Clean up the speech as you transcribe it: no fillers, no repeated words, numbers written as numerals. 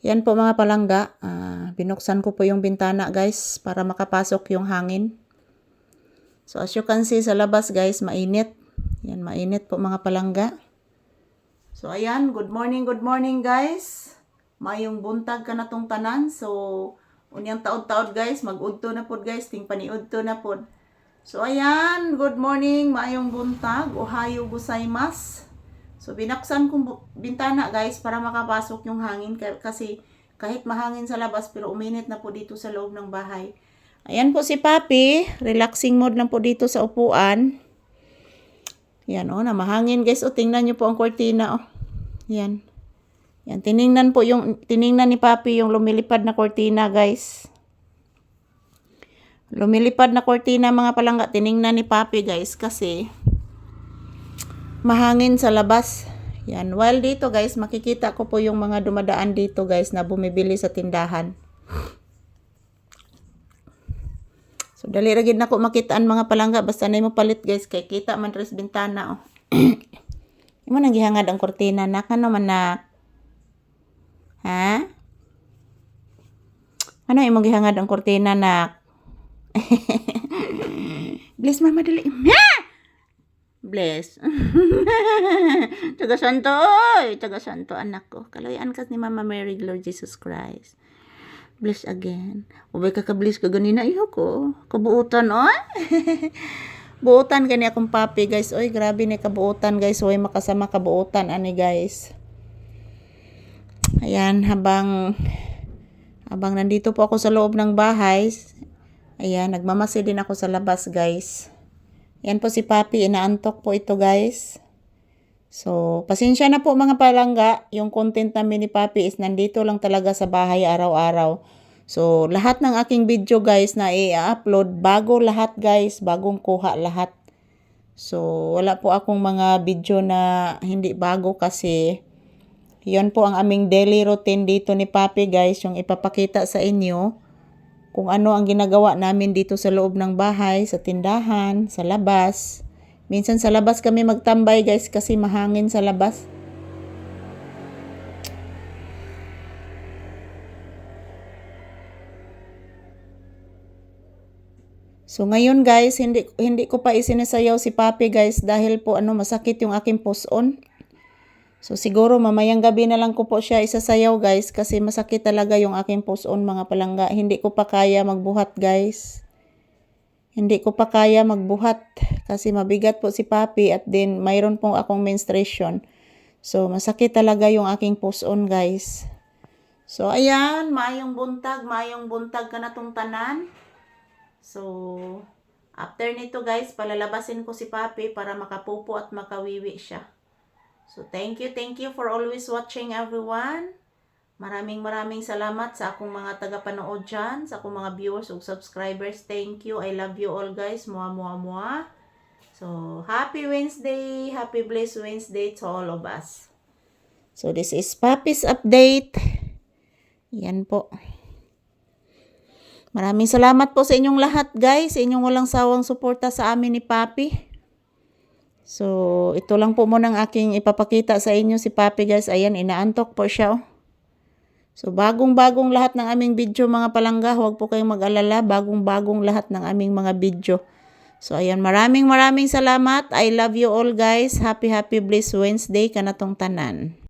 Yan po mga palangga, binuksan ko po yung bintana guys para makapasok yung hangin. So as you can see sa labas guys, mainit. Yan, mainit po mga palangga. So ayan, good morning guys. Mayong buntag ka na tong tanan. So unyang taod-taod guys, mag-udto na pod guys, ting paniudto na pod. So ayan, good morning, mayong buntag, ohayo gozaimasu. So binaksan kong bintana guys para makapasok yung hangin kasi kahit mahangin sa labas pero uminit na po dito sa loob ng bahay. Ayan po si Papi, relaxing mode lang po dito sa upuan. Yan na mahangin guys. Tingnan niyo po ang kortina Yan. Yan, tiningnan ni Papi yung lumilipad na kortina guys. Lumilipad na kortina mga palangga, tiningnan ni Papi guys kasi mahangin sa labas. Yan. While dito guys, makikita ko po yung mga dumadaan dito guys na bumibili sa tindahan. So dali ra gid nako makitaan mga palangga basta nay mo palit guys kay kita man res bintana Imo nang gihangad ang kortina na kano man na. Ha? Ano imong gihangad ang kortina na? Bless mama dali. Bless. Taga Santo, oy. Taga Santo anak ko. Kaloyan kas ni Mama Mary, Lord Jesus Christ. Bless again. Ubay ka ka-bless ka ganina iyo ko. Kabuutan, oy. Buutan kani akong Papi, guys. Oy, grabe ni kabuutan, guys. Oy, makasama kabuutan ani, guys. Ayan, habang nandito po ako sa loob ng bahay, ayan, nagmamasid din ako sa labas, guys. Yan po si Papi, inaantok po ito guys. So, pasensya na po mga palangga, yung content namin ni Papi is nandito lang talaga sa bahay araw-araw. So, lahat ng aking video guys na i-upload, bago lahat guys, bagong kuha lahat. So, wala po akong mga video na hindi bago kasi yan po ang aming daily routine dito ni Papi guys, yung ipapakita sa inyo kung ano ang ginagawa namin dito sa loob ng bahay, sa tindahan, sa labas. Minsan sa labas kami magtambay guys kasi mahangin sa labas. So ngayon guys, hindi ko pa isinasayaw si Papi guys dahil po masakit yung aking puson. So siguro mamayang gabi na lang ko po siya isasayaw guys kasi masakit talaga yung aking puson mga palangga. Hindi ko pa kaya magbuhat guys. Hindi ko pa kaya magbuhat kasi mabigat po si Papi at then mayroon pong akong menstruation. So masakit talaga yung aking puson guys. So ayan, mayong buntag ka na tong tanan. So after nito guys, palalabasin ko si Papi para makapupo at makawiwi siya. So, thank you for always watching everyone. Maraming salamat sa akong mga tagapanood dyan, sa akong mga viewers ug subscribers. Thank you. I love you all guys. Mua. So, happy Wednesday. Happy blessed Wednesday to all of us. So, this is Papi's update. Yan po. Maraming salamat po sa inyong lahat guys. Sa inyong walang sawang suporta sa amin ni Papi. So, ito lang po muna ang aking ipapakita sa inyo si Papi guys. Ayan, inaantok po siya. So, bagong-bagong lahat ng aming video mga palangga. Huwag po kayong mag-alala. Bagong-bagong lahat ng aming mga video. So, ayan, maraming salamat. I love you all guys. Happy blessed Wednesday ka na tong tanan.